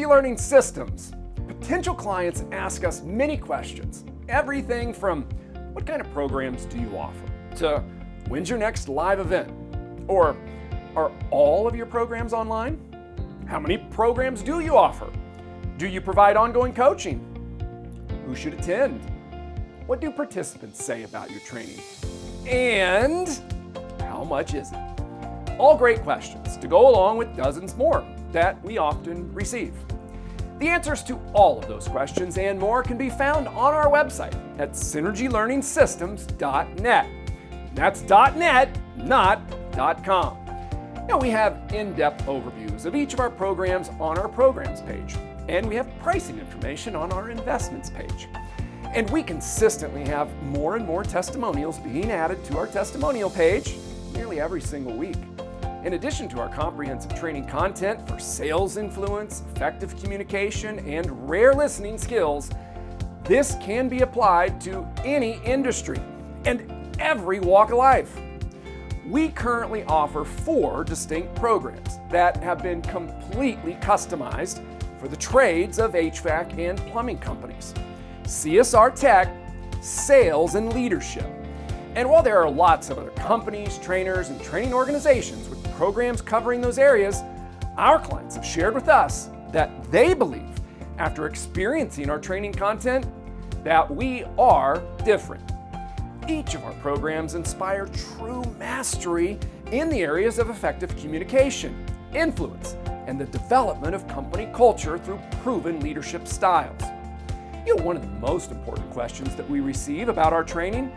Synergy Learning Systems, potential clients ask us many questions. Everything from what kind of programs do you offer to when's your next live event? Or are all of your programs online? How many programs do you offer? Do you provide ongoing coaching? Who should attend? What do participants say about your training? And how much is it? All great questions to go along with dozens more that we often receive. The answers to all of those questions and more can be found on our website at synergylearningsystems.net. That's .net, not .com. Now we have in-depth overviews of each of our programs on our programs page, and we have pricing information on our investments page. And we consistently have more and more testimonials being added to our testimonial page nearly every single week. In addition to our comprehensive training content for sales influence, effective communication, and rare listening skills, this can be applied to any industry and every walk of life. We currently offer 4 distinct programs that have been completely customized for the trades of HVAC and plumbing companies: CSR Tech, Sales, and Leadership. And while there are lots of other companies, trainers, and training organizations with programs covering those areas, our clients have shared with us that they believe, after experiencing our training content, that we are different. Each of our programs inspire true mastery in the areas of effective communication, influence, and the development of company culture through proven leadership styles. One of the most important questions that we receive about our training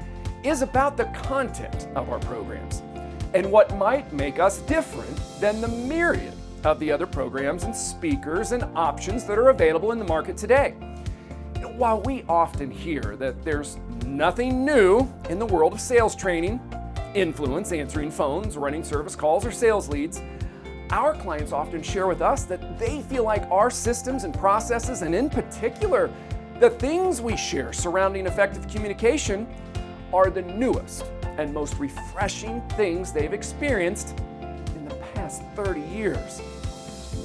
is about the content of our programs and what might make us different than the myriad of the other programs and speakers and options that are available in the market today. While we often hear that there's nothing new in the world of sales training, influence, answering phones, running service calls, or sales leads, our clients often share with us that they feel like our systems and processes, and in particular, the things we share surrounding effective communication, are the newest and most refreshing things they've experienced in the past 30 years.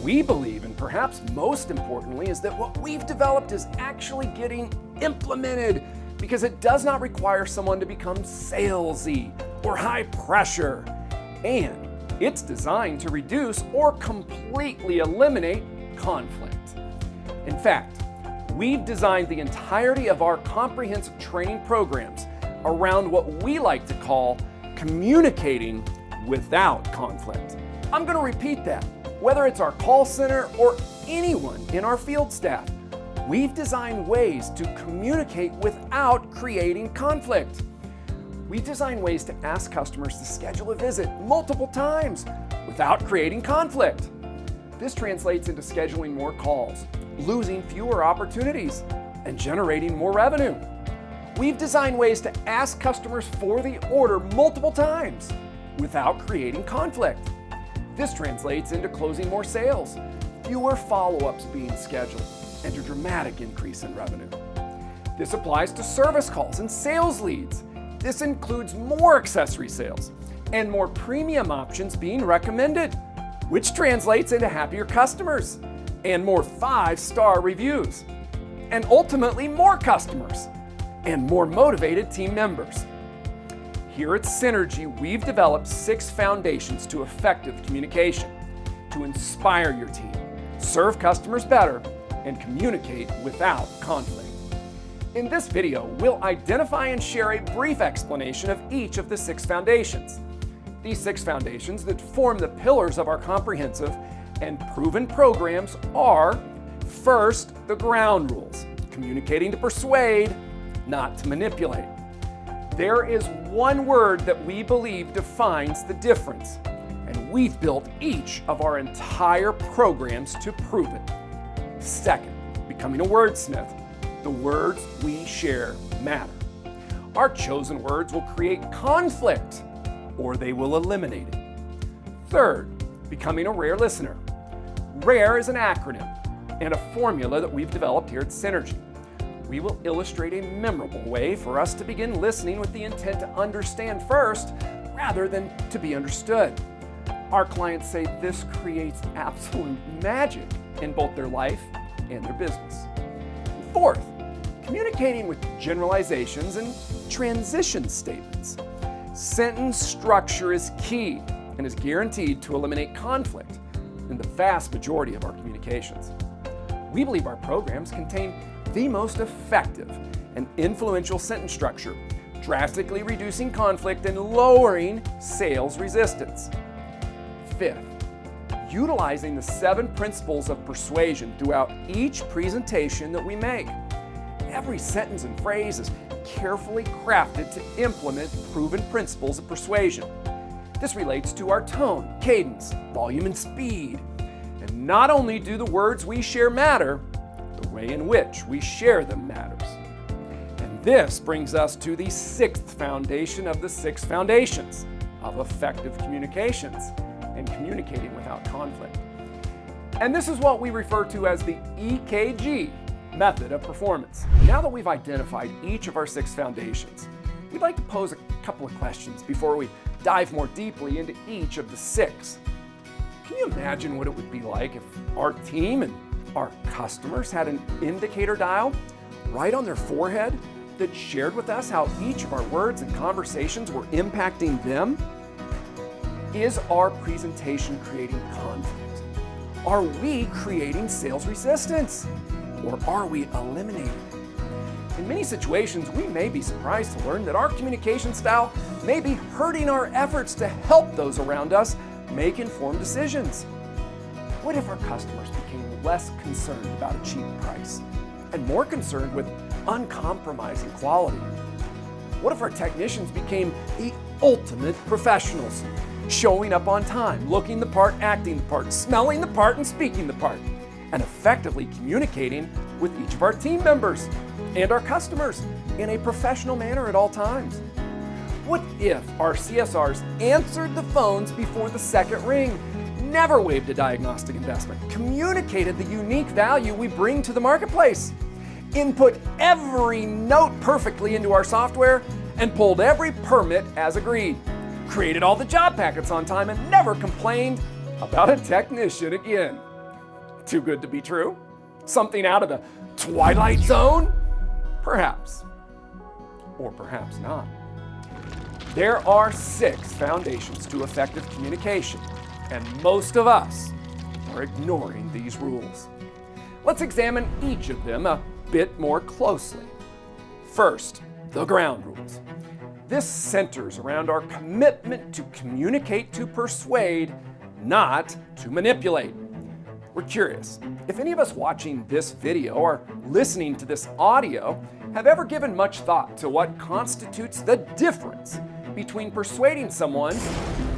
We believe, and perhaps most importantly, is that what we've developed is actually getting implemented because it does not require someone to become salesy or high pressure. And it's designed to reduce or completely eliminate conflict. In fact, we've designed the entirety of our comprehensive training programs around what we like to call communicating without conflict. I'm going to repeat that. Whether it's our call center or anyone in our field staff, we've designed ways to communicate without creating conflict. We've designed ways to ask customers to schedule a visit multiple times without creating conflict. This translates into scheduling more calls, losing fewer opportunities, and generating more revenue. We've designed ways to ask customers for the order multiple times without creating conflict. This translates into closing more sales, fewer follow-ups being scheduled, and a dramatic increase in revenue. This applies to service calls and sales leads. This includes more accessory sales and more premium options being recommended, which translates into happier customers and more 5-star reviews, and ultimately more customers and more motivated team members. Here at Synergy, we've developed 6 foundations to effective communication to inspire your team, serve customers better, and communicate without conflict. In this video, we'll identify and share a brief explanation of each of the 6 foundations. These 6 foundations that form the pillars of our comprehensive and proven programs are: first, the ground rules, communicating to persuade, not to manipulate. There is one word that we believe defines the difference, and we've built each of our entire programs to prove it. Second, becoming a wordsmith. The words we share matter. Our chosen words will create conflict, or they will eliminate it. Third, becoming a rare listener. RARE is an acronym and a formula that we've developed here at Synergy. We will illustrate a memorable way for us to begin listening with the intent to understand first rather than to be understood. Our clients say this creates absolute magic in both their life and their business. Fourth, communicating with generalizations and transition statements. Sentence structure is key and is guaranteed to eliminate conflict in the vast majority of our communications. We believe our programs contain the most effective and influential sentence structure, drastically reducing conflict and lowering sales resistance. Fifth, utilizing the 7 principles of persuasion throughout each presentation that we make. Every sentence and phrase is carefully crafted to implement proven principles of persuasion. This relates to our tone, cadence, volume, and speed. And not only do the words we share matter, the way in which we share them matters. And this brings us to the 6th foundation of the 6 foundations of effective communications and communicating without conflict. And this is what we refer to as the EKG method of performance. Now that we've identified each of our 6 foundations, we'd like to pose a couple of questions before we dive more deeply into each of the 6. Can you imagine what it would be like if our team and our customers had an indicator dial right on their forehead that shared with us how each of our words and conversations were impacting them? Is our presentation creating conflict? Are we creating sales resistance? Or are we eliminating it? In many situations, we may be surprised to learn that our communication style may be hurting our efforts to help those around us make informed decisions. What if our customers became less concerned about a cheap price and more concerned with uncompromising quality? What if our technicians became the ultimate professionals, showing up on time, looking the part, acting the part, smelling the part, and speaking the part, and effectively communicating with each of our team members and our customers in a professional manner at all times? What if our CSRs answered the phones before the second ring, never waived a diagnostic investment, communicated the unique value we bring to the marketplace, input every note perfectly into our software, and pulled every permit as agreed, created all the job packets on time, and never complained about a technician again? Too good to be true? Something out of the Twilight Zone? Perhaps. Or perhaps not. There are 6 foundations to effective communication, and most of us are ignoring these rules. Let's examine each of them a bit more closely. First, the ground rules. This centers around our commitment to communicate to persuade, not to manipulate. We're curious, if any of us watching this video or listening to this audio have ever given much thought to what constitutes the difference between persuading someone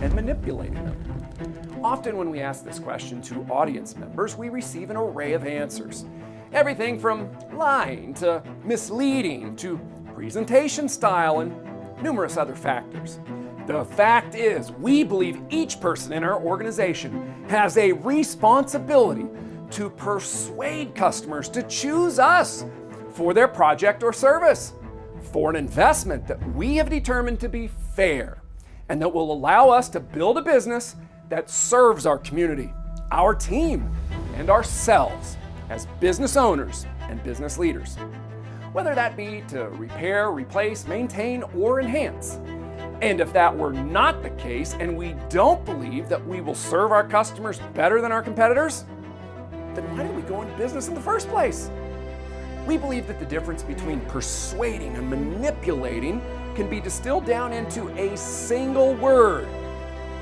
and manipulating them. Often when we ask this question to audience members, we receive an array of answers. Everything from lying to misleading to presentation style and numerous other factors. The fact is, we believe each person in our organization has a responsibility to persuade customers to choose us for their project or service, for an investment that we have determined to be fair and that will allow us to build a business that serves our community, our team, and ourselves as business owners and business leaders. Whether that be to repair, replace, maintain, or enhance. And if that were not the case, and we don't believe that we will serve our customers better than our competitors, then why did we go into business in the first place? We believe that the difference between persuading and manipulating can be distilled down into a single word: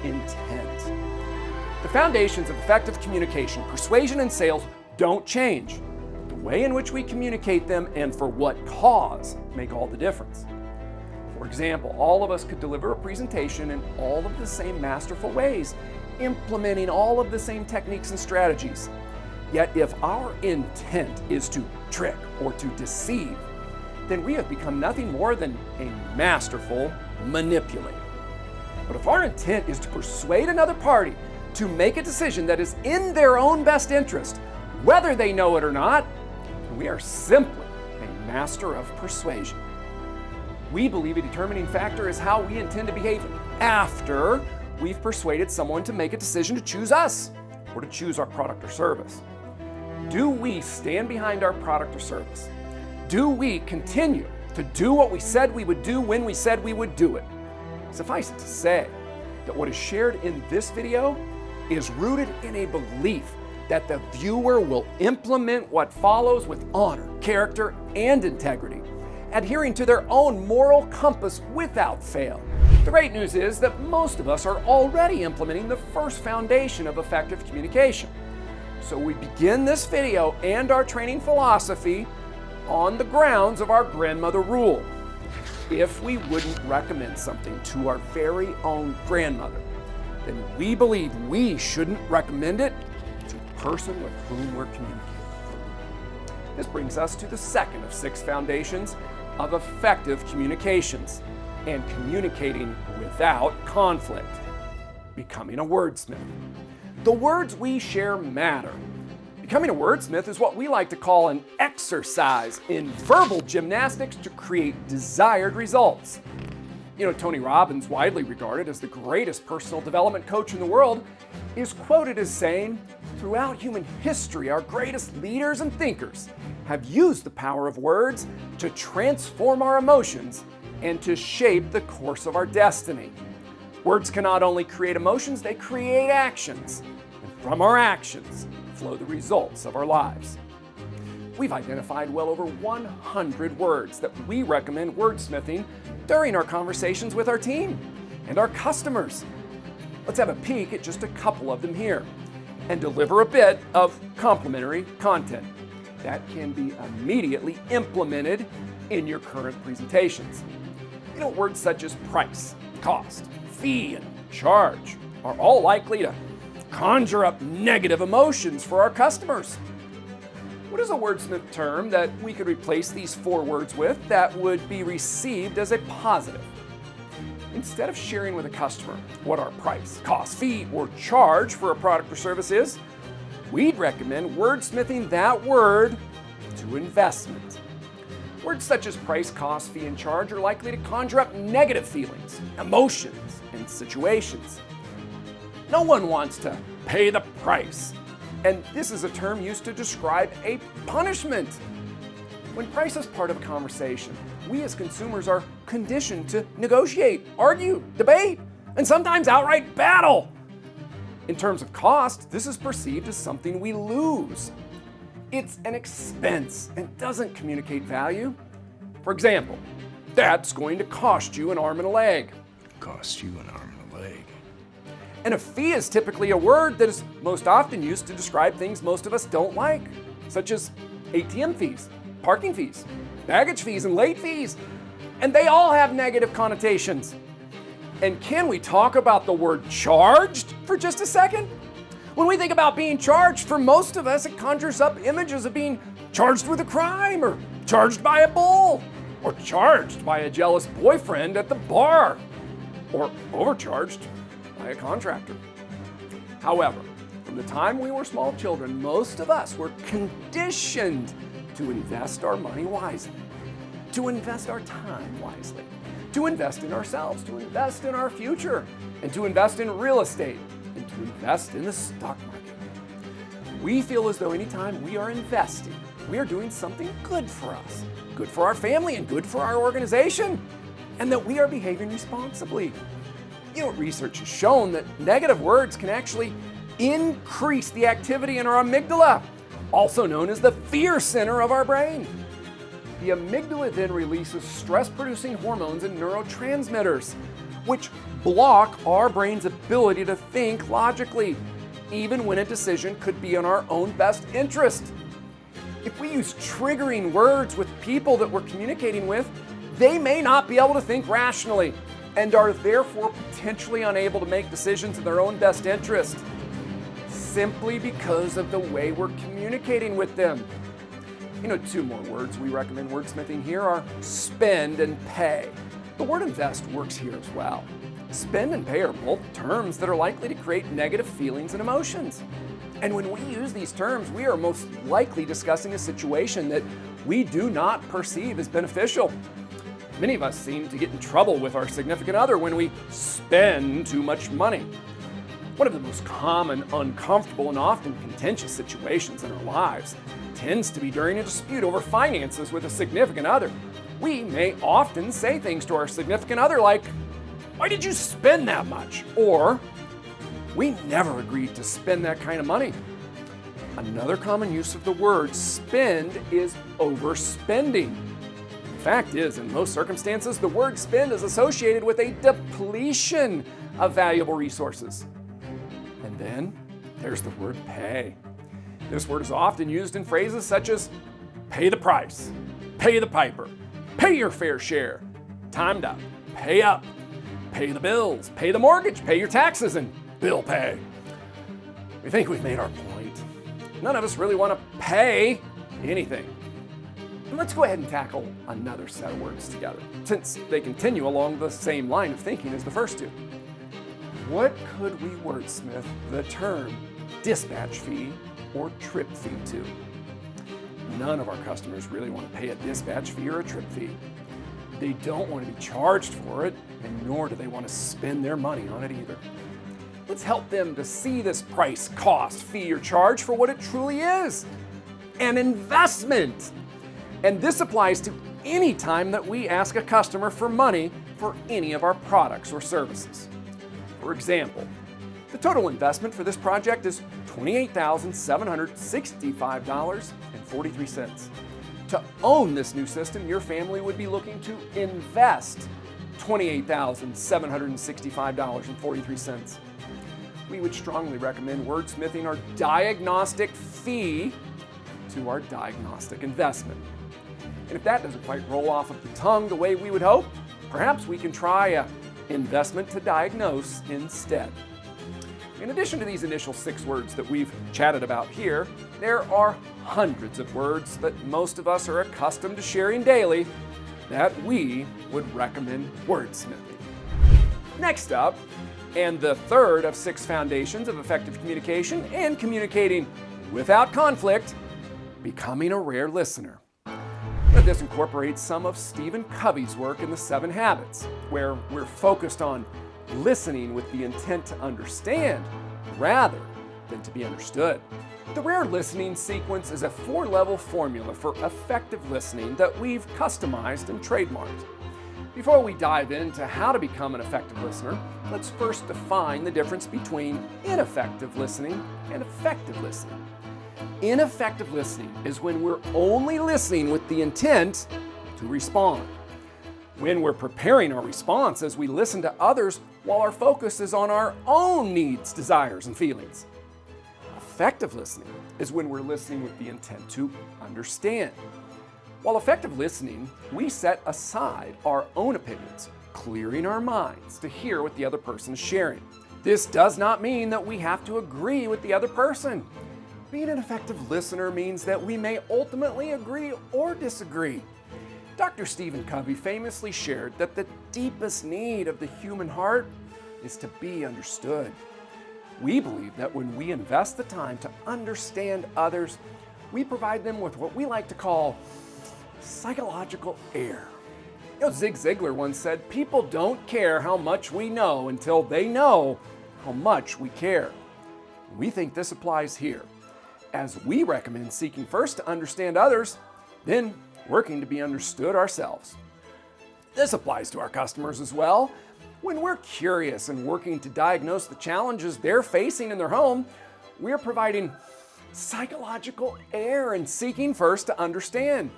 intent. The foundations of effective communication, persuasion, and sales don't change. The way in which we communicate them and for what cause make all the difference. For example, all of us could deliver a presentation in all of the same masterful ways, implementing all of the same techniques and strategies. Yet if our intent is to trick or to deceive, then we have become nothing more than a masterful manipulator. But if our intent is to persuade another party to make a decision that is in their own best interest, whether they know it or not, then we are simply a master of persuasion. We believe a determining factor is how we intend to behave after we've persuaded someone to make a decision to choose us or to choose our product or service. Do we stand behind our product or service? Do we continue to do what we said we would do when we said we would do it? Suffice it to say that what is shared in this video is rooted in a belief that the viewer will implement what follows with honor, character, and integrity, adhering to their own moral compass without fail. The great news is that most of us are already implementing the first foundation of effective communication. So we begin this video and our training philosophy on the grounds of our grandmother rule. If we wouldn't recommend something to our very own grandmother, then we believe we shouldn't recommend it to the person with whom we're communicating. This brings us to the second of 6 foundations of effective communications and communicating without conflict, becoming a wordsmith. The words we share matter. Becoming a wordsmith is what we like to call an exercise in verbal gymnastics to create desired results. You know, Tony Robbins, widely regarded as the greatest personal development coach in the world, is quoted as saying, "Throughout human history, our greatest leaders and thinkers have used the power of words to transform our emotions and to shape the course of our destiny." Words can not only create emotions, they create actions. And from our actions flow the results of our lives. We've identified well over 100 words that we recommend wordsmithing during our conversations with our team and our customers. Let's have a peek at just a couple of them here and deliver a bit of complimentary content that can be immediately implemented in your current presentations. You know, words such as price, cost, fee, and charge are all likely to conjure up negative emotions for our customers. What is a wordsmith term that we could replace these 4 words with that would be received as a positive? Instead of sharing with a customer what our price, cost, fee, or charge for a product or service is, we'd recommend wordsmithing that word to investment. Words such as price, cost, fee, and charge are likely to conjure up negative feelings, emotions, and situations. No one wants to pay the price, and this is a term used to describe a punishment. When price is part of a conversation, we as consumers are conditioned to negotiate, argue, debate, and sometimes outright battle. In terms of cost, this is perceived as something we lose. It's an expense and doesn't communicate value. For example, that's going to cost you an arm and a leg. Cost you an arm and a leg. And a fee is typically a word that is most often used to describe things most of us don't like, such as ATM fees, parking fees, baggage fees, and late fees. And they all have negative connotations. And can we talk about the word charged for just a second? When we think about being charged, for most of us, it conjures up images of being charged with a crime, or charged by a bull, or charged by a jealous boyfriend at the bar, or overcharged by a contractor. However, from the time we were small children, most of us were conditioned to invest our money wisely, to invest our time wisely, to invest in ourselves, to invest in our future, and to invest in real estate, and to invest in the stock market. We feel as though anytime we are investing, we are doing something good for us, good for our family, and good for our organization, and that we are behaving responsibly. You know, research has shown that negative words can actually increase the activity in our amygdala, also known as the fear center of our brain. The amygdala then releases stress-producing hormones and neurotransmitters, which block our brain's ability to think logically, even when a decision could be in our own best interest. If we use triggering words with people that we're communicating with, they may not be able to think rationally and are therefore potentially unable to make decisions in their own best interest, simply because of the way we're communicating with them. You know, 2 more words we recommend wordsmithing here are spend and pay. The word invest works here as well. Spend and pay are both terms that are likely to create negative feelings and emotions. And when we use these terms, we are most likely discussing a situation that we do not perceive as beneficial. Many of us seem to get in trouble with our significant other when we spend too much money. One of the most common, uncomfortable, and often contentious situations in our lives tends to be during a dispute over finances with a significant other. We may often say things to our significant other like, "Why did you spend that much?" Or, "We never agreed to spend that kind of money." Another common use of the word spend is overspending. The fact is, in most circumstances, the word spend is associated with a depletion of valuable resources. And then there's the word pay. This word is often used in phrases such as pay the price, pay the piper, pay your fair share, timed up, pay up, pay the bills, pay the mortgage, pay your taxes, and bill pay. We think we've made our point. None of us really want to pay anything. And let's go ahead and tackle another set of words together, since they continue along the same line of thinking as the first two. What could we wordsmith the term dispatch fee or trip fee to? None of our customers really want to pay a dispatch fee or a trip fee. They don't want to be charged for it, and nor do they want to spend their money on it either. Let's help them to see this price, cost, fee, or charge for what it truly is: an investment. And this applies to any time that we ask a customer for money for any of our products or services. For example, the total investment for this project is $28,765.43. To own this new system, your family would be looking to invest $28,765.43. We would strongly recommend wordsmithing our diagnostic fee to our diagnostic investment. And if that doesn't quite roll off of the tongue the way we would hope, perhaps we can try a investment to diagnose instead. In addition to these initial 6 words that we've chatted about here, there are hundreds of words that most of us are accustomed to sharing daily that we would recommend wordsmithing. Next up, and the third of 6 foundations of effective communication and communicating without conflict, becoming a rare listener. This incorporates some of Stephen Covey's work in The 7 Habits, where we're focused on listening with the intent to understand rather than to be understood. The rare listening sequence is a 4-level formula for effective listening that we've customized and trademarked. Before we dive into how to become an effective listener, let's first define the difference between ineffective listening and effective listening. Ineffective listening is when we're only listening with the intent to respond. When we're preparing our response as we listen to others while our focus is on our own needs, desires, and feelings. Effective listening is when we're listening with the intent to understand. While effective listening, we set aside our own opinions, clearing our minds to hear what the other person is sharing. This does not mean that we have to agree with the other person. Being an effective listener means that we may ultimately agree or disagree. Dr. Stephen Covey famously shared that the deepest need of the human heart is to be understood. We believe that when we invest the time to understand others, we provide them with what we like to call psychological air. Zig Ziglar once said, "People don't care how much we know until they know how much we care." We think this applies here, as we recommend seeking first to understand others, then working to be understood ourselves. This applies to our customers as well. When we're curious and working to diagnose the challenges they're facing in their home, we're providing psychological air and seeking first to understand.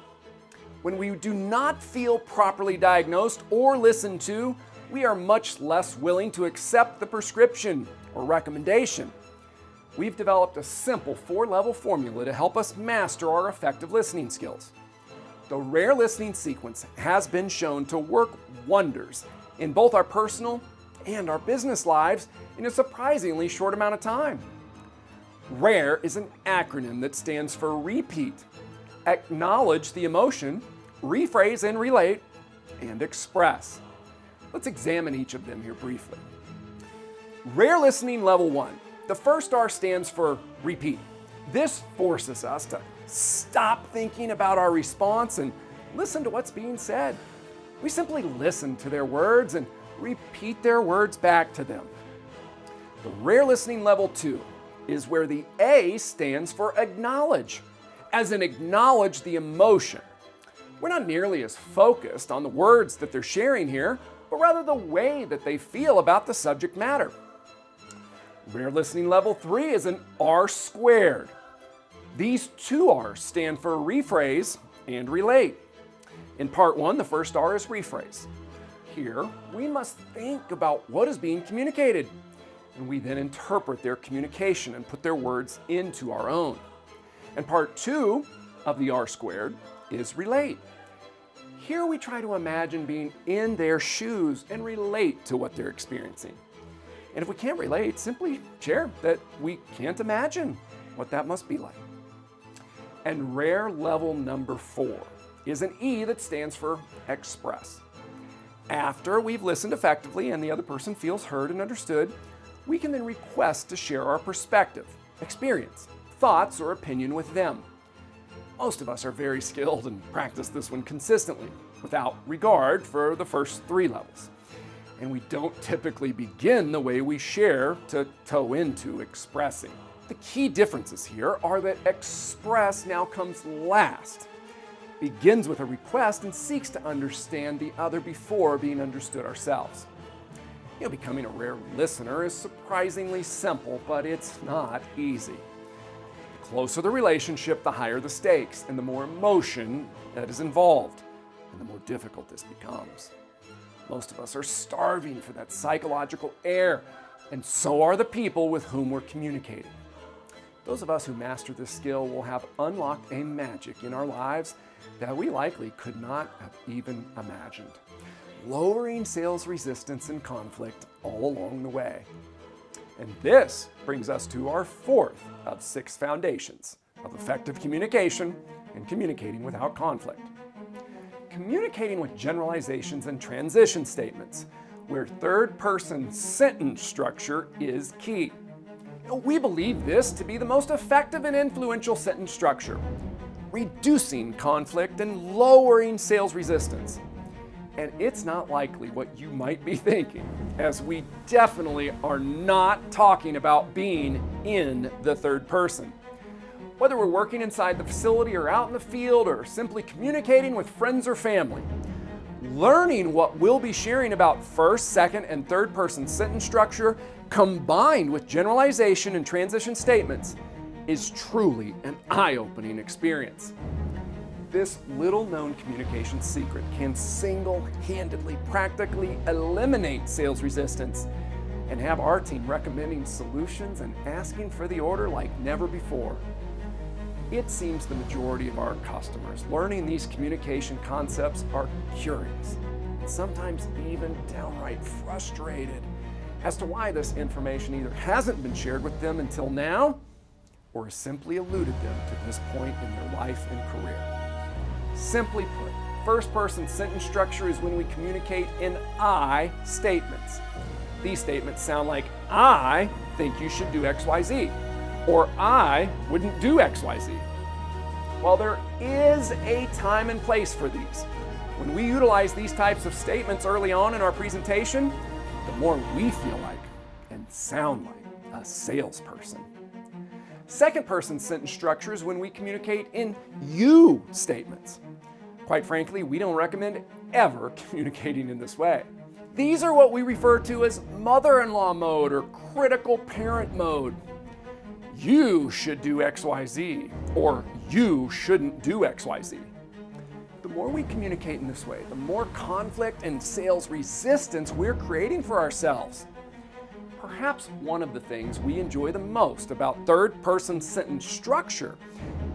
When we do not feel properly diagnosed or listened to, we are much less willing to accept the prescription or recommendation. We've developed a simple 4-level formula to help us master our effective listening skills. The rare listening sequence has been shown to work wonders in both our personal and our business lives in a surprisingly short amount of time. RARE is an acronym that stands for repeat, acknowledge the emotion, rephrase and relate, and express. Let's examine each of them here briefly. Rare listening level 1. The first R stands for repeat. This forces us to stop thinking about our response and listen to what's being said. We simply listen to their words and repeat their words back to them. The rare listening level 2 is where the A stands for acknowledge, as in acknowledge the emotion. We're not nearly as focused on the words that they're sharing here, but rather the way that they feel about the subject matter. Rare listening level 3 is an R squared. These two R's stand for rephrase and relate. In part 1, the first R is rephrase. Here, we must think about what is being communicated, and we then interpret their communication and put their words into our own. And part 2 of the R squared is relate. Here we try to imagine being in their shoes and relate to what they're experiencing. And if we can't relate, simply share that we can't imagine what that must be like. And rare level number 4 is an E that stands for express. After we've listened effectively and the other person feels heard and understood, we can then request to share our perspective, experience, thoughts, or opinion with them. Most of us are very skilled and practice this one consistently, without regard for the first 3 levels. And we don't typically begin the way we share to toe into expressing. The key differences here are that express now comes last, begins with a request, and seeks to understand the other before being understood ourselves. Becoming a rare listener is surprisingly simple, but it's not easy. The closer the relationship, the higher the stakes, and the more emotion that is involved, and the more difficult this becomes. Most of us are starving for that psychological air, and so are the people with whom we're communicating. Those of us who master this skill will have unlocked a magic in our lives that we likely could not have even imagined, lowering sales resistance and conflict all along the way. And this brings us to our 4th of 6 foundations of effective communication and communicating without conflict. Communicating with generalizations and transition statements, where third-person sentence structure is key. We believe this to be the most effective and influential sentence structure, reducing conflict and lowering sales resistance. And it's not likely what you might be thinking, as we definitely are not talking about being in the third person. Whether we're working inside the facility or out in the field or simply communicating with friends or family, learning what we'll be sharing about first, second, and third person sentence structure combined with generalization and transition statements is truly an eye-opening experience. This little-known communication secret can single-handedly practically eliminate sales resistance and have our team recommending solutions and asking for the order like never before. It seems the majority of our customers learning these communication concepts are curious, and sometimes even downright frustrated as to why this information either hasn't been shared with them until now or has simply eluded them to this point in their life and career. Simply put, first-person sentence structure is when we communicate in I statements. These statements sound like, I think you should do XYZ, or I wouldn't do XYZ. While there is a time and place for these, when we utilize these types of statements early on in our presentation, the more we feel like and sound like a salesperson. Second-person sentence structure is when we communicate in you statements. Quite frankly, we don't recommend ever communicating in this way. These are what we refer to as mother-in-law mode or critical parent mode. You should do XYZ, or you shouldn't do XYZ. The more we communicate in this way, the more conflict and sales resistance we're creating for ourselves. Perhaps one of the things we enjoy the most about third-person sentence structure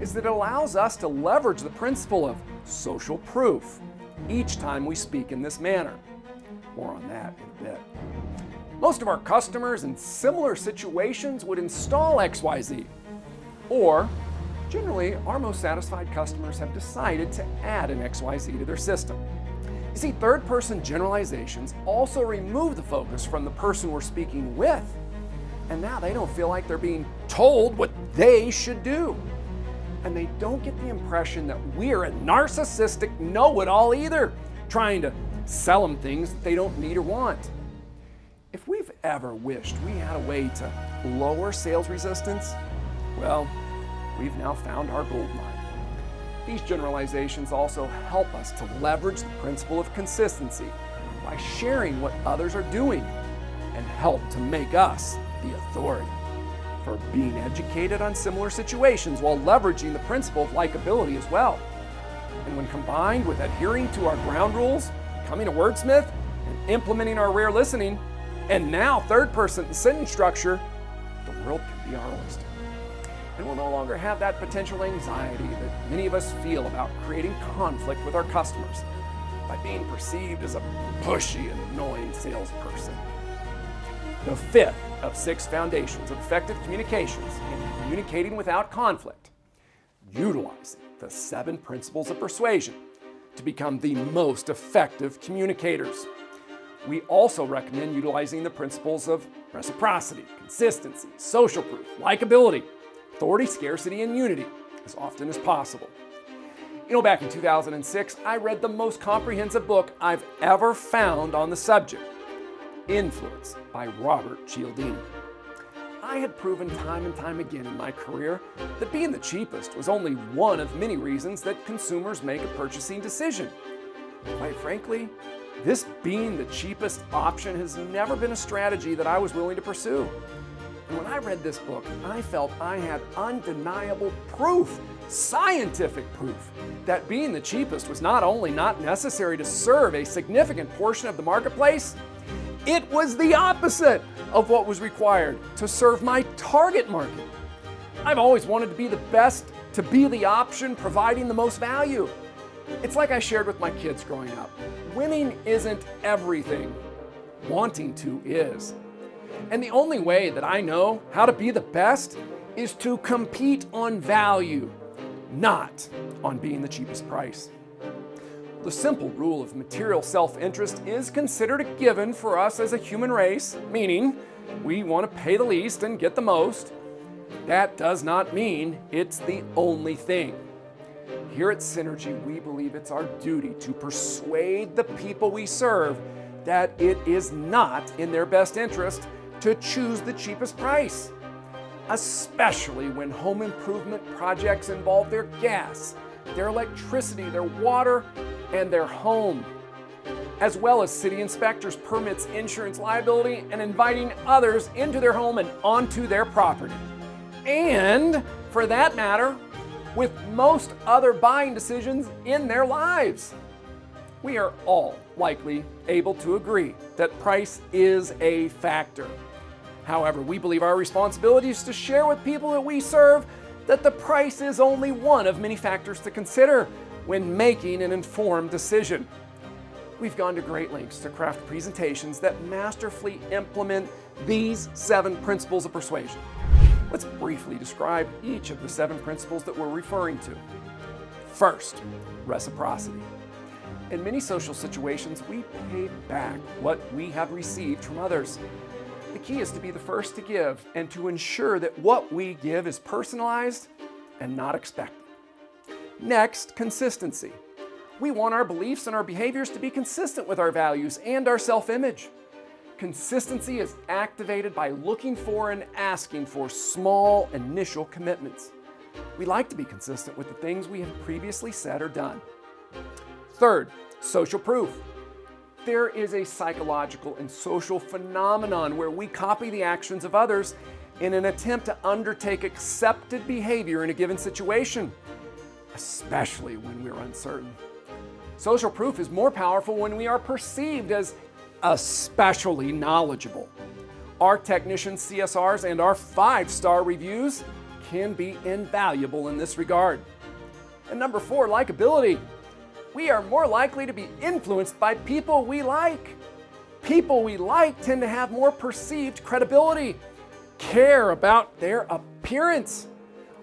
is that it allows us to leverage the principle of social proof each time we speak in this manner. More on that in a bit. Most of our customers in similar situations would install XYZ, or generally, our most satisfied customers have decided to add an XYZ to their system. You see, third-person generalizations also remove the focus from the person we're speaking with, and now they don't feel like they're being told what they should do. And they don't get the impression that we're a narcissistic know-it-all either, trying to sell them things that they don't need or want. If we've ever wished we had a way to lower sales resistance, well, we've now found our gold mine. These generalizations also help us to leverage the principle of consistency by sharing what others are doing and help to make us the authority for being educated on similar situations while leveraging the principle of likability as well. And when combined with adhering to our ground rules, becoming a wordsmith, and implementing our rare listening, and now third-person sentence structure, the world can be our oyster. And we'll no longer have that potential anxiety that many of us feel about creating conflict with our customers by being perceived as a pushy and annoying salesperson. The fifth of 6 foundations of effective communications in communicating without conflict, utilizing the 7 principles of persuasion to become the most effective communicators. We also recommend utilizing the principles of reciprocity, consistency, social proof, likability, authority, scarcity, and unity as often as possible. Back in 2006, I read the most comprehensive book I've ever found on the subject, Influence by Robert Cialdini. I had proven time and time again in my career that being the cheapest was only one of many reasons that consumers make a purchasing decision. Quite frankly, this being the cheapest option has never been a strategy that I was willing to pursue. And when I read this book, I felt I had undeniable proof, scientific proof, that being the cheapest was not only not necessary to serve a significant portion of the marketplace, it was the opposite of what was required to serve my target market. I've always wanted to be the best, to be the option providing the most value. It's like I shared with my kids growing up. Winning isn't everything. Wanting to is. And the only way that I know how to be the best is to compete on value, not on being the cheapest price. The simple rule of material self-interest is considered a given for us as a human race, meaning we want to pay the least and get the most. That does not mean it's the only thing. Here at Synergy, we believe it's our duty to persuade the people we serve that it is not in their best interest to choose the cheapest price, especially when home improvement projects involve their gas, their electricity, their water, and their home, as well as city inspectors, permits, insurance, liability, and inviting others into their home and onto their property. And, for that matter, with most other buying decisions in their lives. We are all likely able to agree that price is a factor. However, we believe our responsibility is to share with people that we serve that the price is only one of many factors to consider when making an informed decision. We've gone to great lengths to craft presentations that masterfully implement these 7 principles of persuasion. Let's briefly describe each of the 7 principles that we're referring to. First, reciprocity. In many social situations, we pay back what we have received from others. The key is to be the first to give and to ensure that what we give is personalized and not expected. Next, consistency. We want our beliefs and our behaviors to be consistent with our values and our self-image. Consistency is activated by looking for and asking for small initial commitments. We like to be consistent with the things we have previously said or done. Third, social proof. There is a psychological and social phenomenon where we copy the actions of others in an attempt to undertake accepted behavior in a given situation, especially when we're uncertain. Social proof is more powerful when we are perceived as especially knowledgeable. Our technician CSRs and our 5-star reviews can be invaluable in this regard. And number 4, likability. We are more likely to be influenced by people we like. People we like tend to have more perceived credibility, care about their appearance,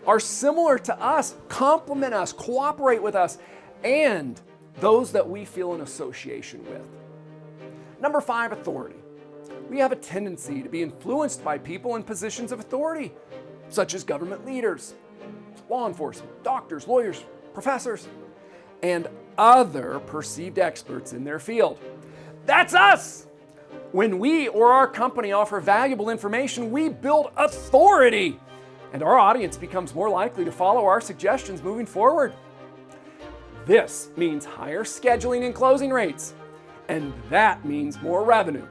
are similar to us, compliment us, cooperate with us, and those that we feel an association with. Number 5, authority. We have a tendency to be influenced by people in positions of authority, such as government leaders, law enforcement, doctors, lawyers, professors, and other perceived experts in their field. That's us! When we or our company offer valuable information, we build authority, and our audience becomes more likely to follow our suggestions moving forward. This means higher scheduling and closing rates, and that means more revenue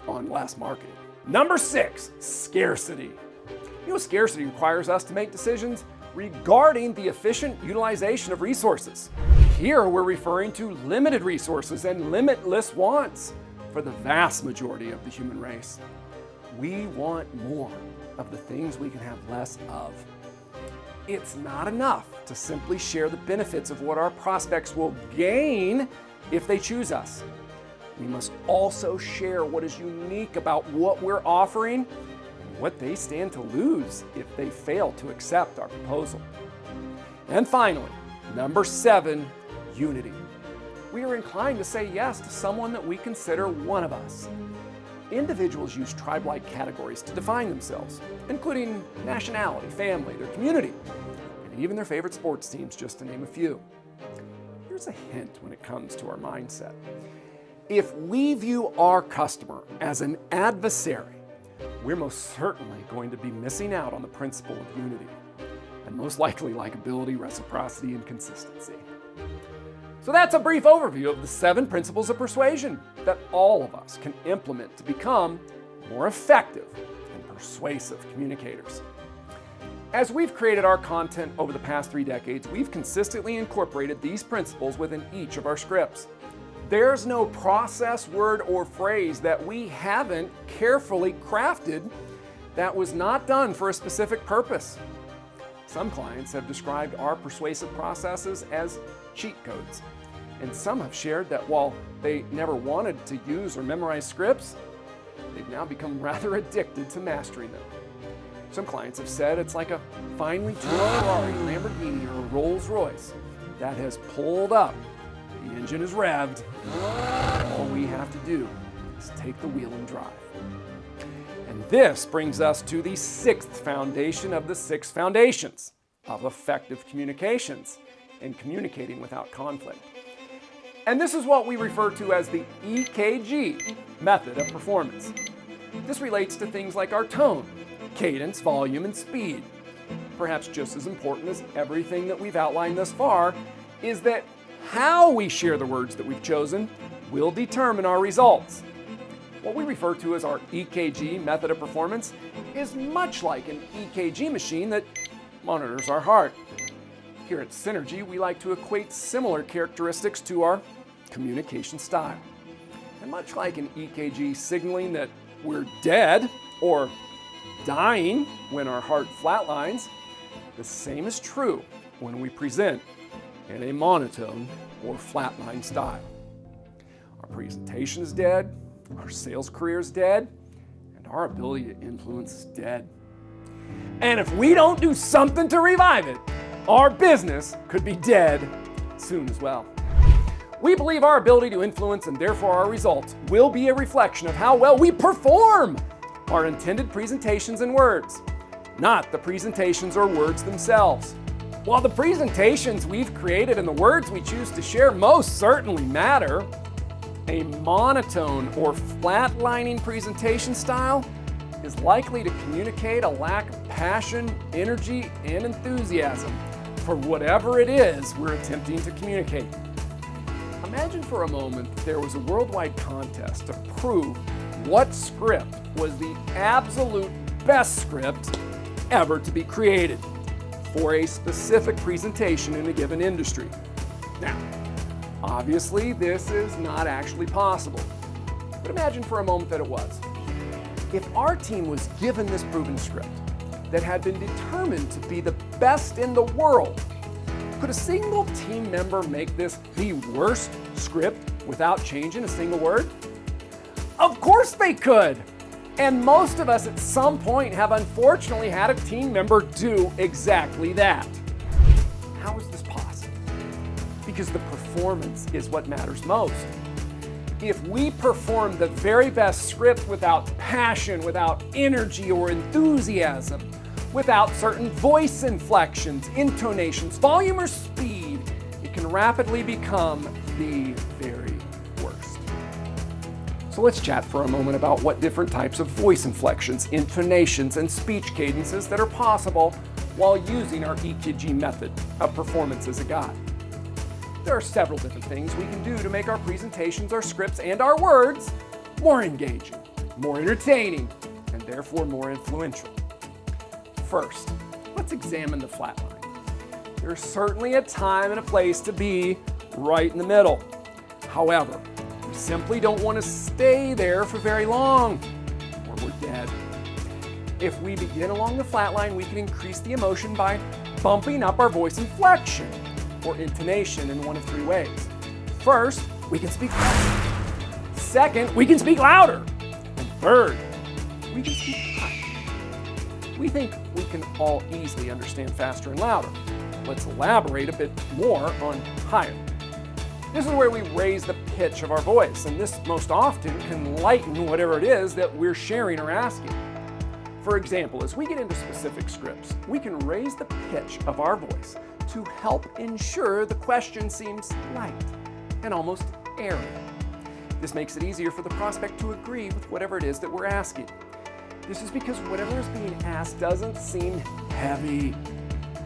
on less marketing. Number 6, scarcity. Scarcity requires us to make decisions regarding the efficient utilization of resources. Here we're referring to limited resources and limitless wants for the vast majority of the human race. We want more of the things we can have less of. It's not enough to simply share the benefits of what our prospects will gain if they choose us. We must also share what is unique about what we're offering and what they stand to lose if they fail to accept our proposal. And finally, number 7, unity. We are inclined to say yes to someone that we consider one of us. Individuals use tribe-like categories to define themselves, including nationality, family, their community, and even their favorite sports teams, just to name a few. Here's a hint when it comes to our mindset. If we view our customer as an adversary, we're most certainly going to be missing out on the principle of unity, and most likely likability, reciprocity, and consistency. So that's a brief overview of the 7 principles of persuasion that all of us can implement to become more effective and persuasive communicators. As we've created our content over the past 3 decades, we've consistently incorporated these principles within each of our scripts. There's no process, word, or phrase that we haven't carefully crafted that was not done for a specific purpose. Some clients have described our persuasive processes as cheat codes, and some have shared that while they never wanted to use or memorize scripts, they've now become rather addicted to mastering them. Some clients have said it's like a finely tuned Ferrari, Lamborghini, or Rolls-Royce that has pulled up. The engine is revved. All we have to do is take the wheel and drive. And this brings us to the 6th foundation of the 6 foundations of effective communications and communicating without conflict. And this is what we refer to as the EKG method of performance. This relates to things like our tone, cadence, volume, and speed. Perhaps just as important as everything that we've outlined thus far is that how we share the words that we've chosen will determine our results. What we refer to as our EKG method of performance is much like an EKG machine that monitors our heart. Here at Synergy, we like to equate similar characteristics to our communication style. And much like an EKG signaling that we're dead or dying when our heart flatlines, the same is true when we present in a monotone or flatline style. Our presentation is dead, our sales career is dead, and our ability to influence is dead. And if we don't do something to revive it, our business could be dead soon as well. We believe our ability to influence and therefore our results will be a reflection of how well we perform our intended presentations and words, not the presentations or words themselves. While the presentations we've created and the words we choose to share most certainly matter, a monotone or flatlining presentation style is likely to communicate a lack of passion, energy, and enthusiasm for whatever it is we're attempting to communicate. Imagine for a moment that there was a worldwide contest to prove what script was the absolute best script ever to be created for a specific presentation in a given industry. Now, obviously, this is not actually possible, but imagine for a moment that it was. If our team was given this proven script that had been determined to be the best in the world, could a single team member make this the worst script without changing a single word? Of course they could! And most of us at some point have unfortunately had a team member do exactly that. How is this possible? Because the performance is what matters most. If we perform the very best script without passion, without energy or enthusiasm, without certain voice inflections, intonations, volume, or speed, it can rapidly become the very worst. So let's chat for a moment about what different types of voice inflections, intonations, and speech cadences that are possible while using our EKG method of performance as a guide. There are several different things we can do to make our presentations, our scripts, and our words more engaging, more entertaining, and therefore more influential. First, let's examine the flat line. There's certainly a time and a place to be right in the middle. However, we simply don't want to stay there for very long, or we're dead. If we begin along the flat line, we can increase the emotion by bumping up our voice inflection or intonation in one of three ways. First, we can speak faster. Second, we can speak louder. And third, we can speak higher. We think we can all easily understand faster and louder. Let's elaborate a bit more on higher. This is where we raise the pitch of our voice, and this most often can lighten whatever it is that we're sharing or asking. For example, as we get into specific scripts, we can raise the pitch of our voice to help ensure the question seems light and almost airy. This makes it easier for the prospect to agree with whatever it is that we're asking. This is because whatever is being asked doesn't seem heavy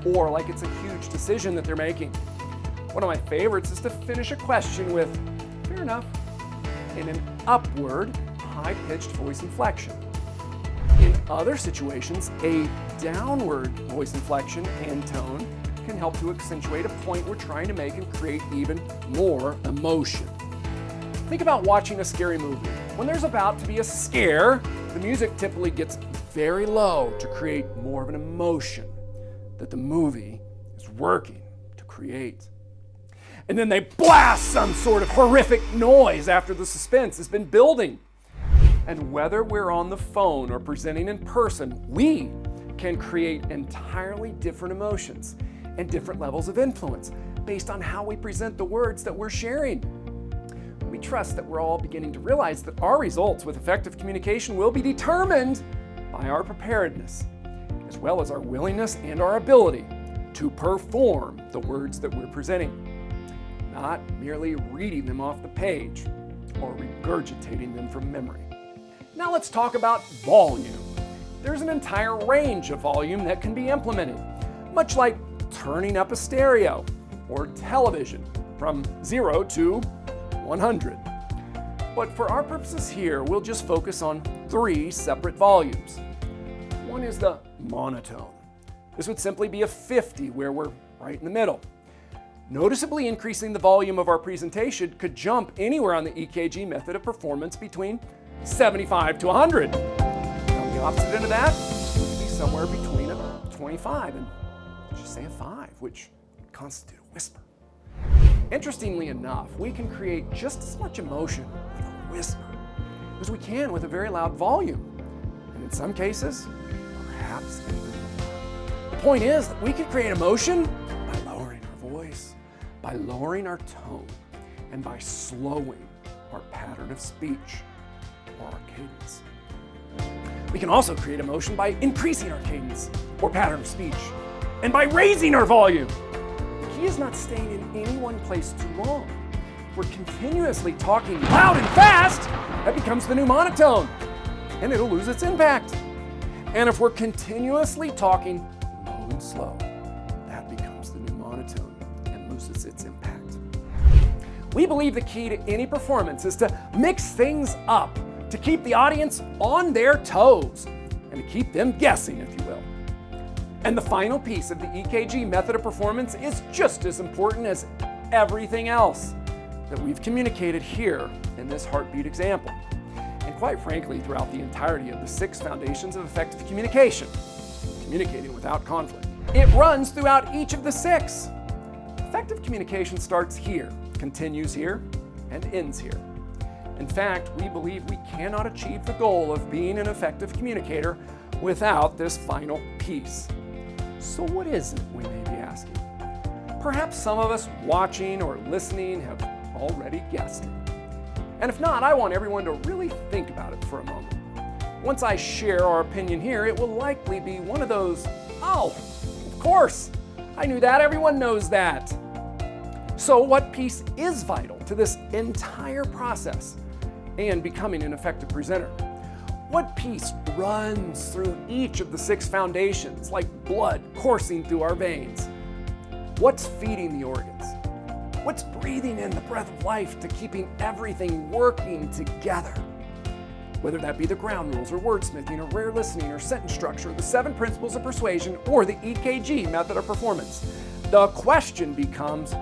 or like it's a huge decision that they're making. One of my favorites is to finish a question with, fair enough, in an upward, high-pitched voice inflection. In other situations, a downward voice inflection and tone can help to accentuate a point we're trying to make and create even more emotion. Think about watching a scary movie. When there's about to be a scare, the music typically gets very low to create more of an emotion that the movie is working to create. And then they blast some sort of horrific noise after the suspense has been building. And whether we're on the phone or presenting in person, we can create entirely different emotions and different levels of influence based on how we present the words that we're sharing. We trust that we're all beginning to realize that our results with effective communication will be determined by our preparedness, as well as our willingness and our ability to perform the words that we're presenting, not merely reading them off the page or regurgitating them from memory. Now let's talk about volume. There's an entire range of volume that can be implemented, much like turning up a stereo or television from 0 to 100. But for our purposes here, we'll just focus on 3 separate volumes. One is the monotone. This would simply be a 50 where we're right in the middle. Noticeably increasing the volume of our presentation could jump anywhere on the EKG method of performance between 75 to 100. Now the opposite end of that would be somewhere between a 25 and just say a 5, which would constitute a whisper. Interestingly enough, we can create just as much emotion with a whisper as we can with a very loud volume, and in some cases, perhaps even more. The point is that we can create emotion by lowering our voice, by lowering our tone, and by slowing our pattern of speech or our cadence. We can also create emotion by increasing our cadence or pattern of speech, and by raising our volume. The key is not staying in any one place too long. If we're continuously talking loud and fast, that becomes the new monotone, and it'll lose its impact. And if we're continuously talking low and slow, that becomes the new monotone and loses its impact. We believe the key to any performance is to mix things up, to keep the audience on their toes, and to keep them guessing, if you will. And the final piece of the EKG method of performance is just as important as everything else that we've communicated here in this heartbeat example. And quite frankly, throughout the entirety of the 6 foundations of effective communication, communicating without conflict. It runs throughout each of the 6. Effective communication starts here, continues here, and ends here. In fact, we believe we cannot achieve the goal of being an effective communicator without this final piece. So what is it, we may be asking? Perhaps some of us watching or listening have already guessed it. And if not, I want everyone to really think about it for a moment. Once I share our opinion here, it will likely be one of those, oh, of course, I knew that, everyone knows that, So what piece is vital to this entire process and becoming an effective presenter? What piece runs through each of the 6 foundations like blood coursing through our veins? What's feeding the organs? What's breathing in the breath of life to keeping everything working together? Whether that be the ground rules or wordsmithing or rare listening or sentence structure, the 7 principles of persuasion or the EKG method of performance, the question becomes,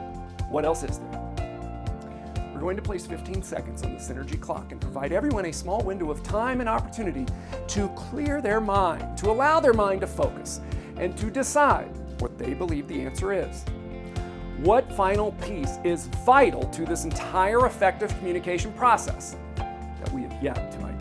what else is there? We're going to place 15 seconds on the Synergy clock and provide everyone a small window of time and opportunity to clear their mind, to allow their mind to focus, and to decide what they believe the answer is. What final piece is vital to this entire effective communication process that we have yet to identify?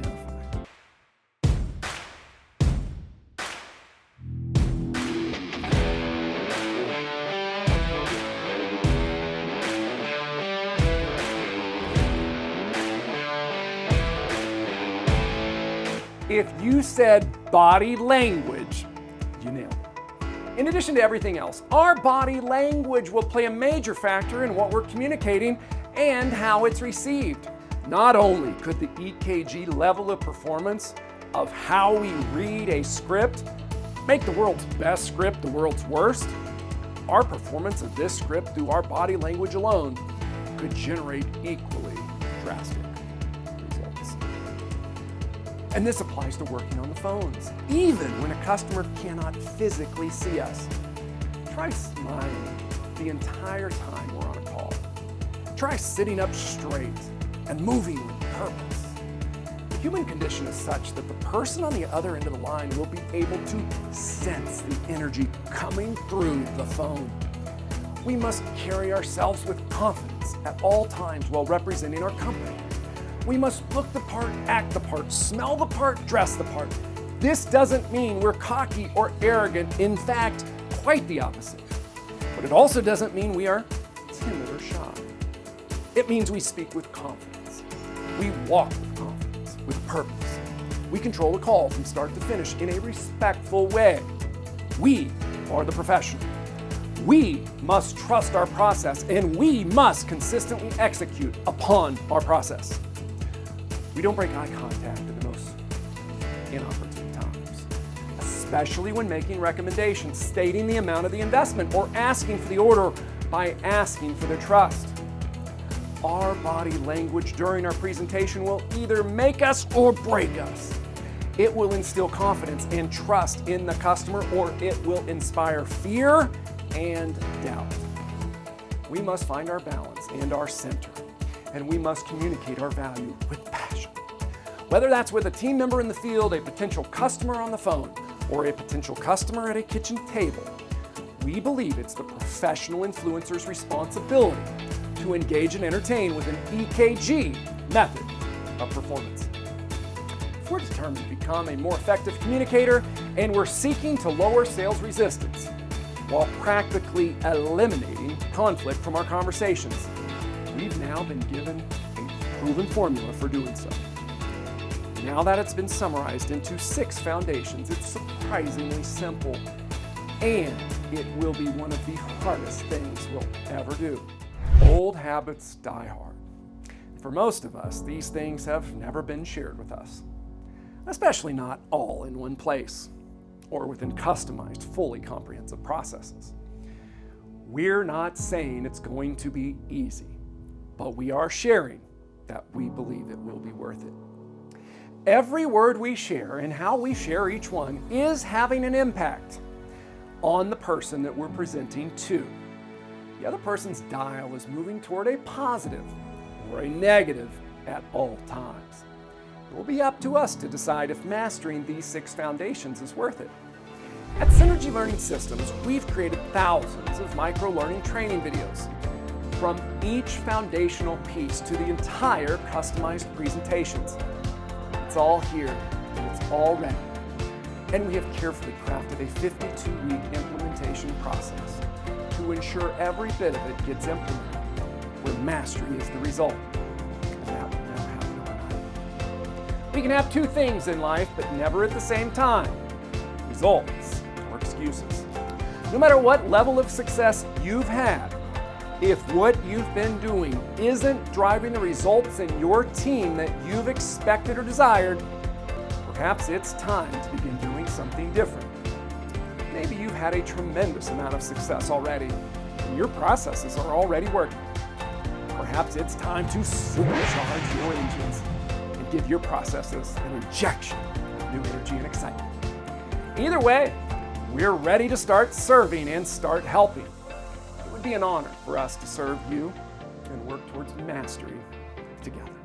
If you said body language, you nailed it. In addition to everything else, our body language will play a major factor in what we're communicating and how it's received. Not only could the EKG level of performance of how we read a script make the world's best script the world's worst, our performance of this script through our body language alone could generate equally drastic results. And this applies to working on the phones, even when a customer cannot physically see us. Try smiling the entire time we're on a call. Try sitting up straight and moving with purpose. The human condition is such that the person on the other end of the line will be able to sense the energy coming through the phone. We must carry ourselves with confidence at all times while representing our company. We must look the part, act the part, smell the part, dress the part. This doesn't mean we're cocky or arrogant. In fact, quite the opposite. But it also doesn't mean we are timid or shy. It means we speak with confidence. We walk with confidence, with purpose. We control the call from start to finish in a respectful way. We are the professional. We must trust our process, and we must consistently execute upon our process. We don't break eye contact at the most inopportune times, especially when making recommendations, stating the amount of the investment, or asking for the order by asking for their trust. Our body language during our presentation will either make us or break us. It will instill confidence and trust in the customer, or it will inspire fear and doubt. We must find our balance and our center, and we must communicate our value with passion. Whether that's with a team member in the field, a potential customer on the phone, or a potential customer at a kitchen table, we believe it's the professional influencer's responsibility to engage and entertain with an EKG method of performance. If we're determined to become a more effective communicator and we're seeking to lower sales resistance while practically eliminating conflict from our conversations, we've now been given a proven formula for doing so. Now that it's been summarized into 6 foundations, it's surprisingly simple, and it will be one of the hardest things we'll ever do. Old habits die hard. For most of us, these things have never been shared with us, especially not all in one place or within customized, fully comprehensive processes. We're not saying it's going to be easy, but we are sharing that we believe it will be worth it. Every word we share and how we share each one is having an impact on the person that we're presenting to. The other person's dial is moving toward a positive or a negative at all times. It will be up to us to decide if mastering these 6 foundations is worth it. At Synergy Learning Systems, we've created thousands of micro-learning training videos, from each foundational piece to the entire customized presentations. It's all here, and it's all ready. And we have carefully crafted a 52-week implementation process to ensure every bit of it gets implemented, where mastery is the result. And that will never happen overnight. We can have 2 things in life, but never at the same time: results or excuses. No matter what level of success you've had, If what you've been doing isn't driving the results in your team that you've expected or desired, perhaps it's time to begin doing something different. Maybe you've had a tremendous amount of success already, and your processes are already working. Perhaps it's time to supercharge your engines and give your processes an injection of new energy and excitement. Either way, we're ready to start serving and start helping. It would be an honor for us to serve you and work towards mastery together.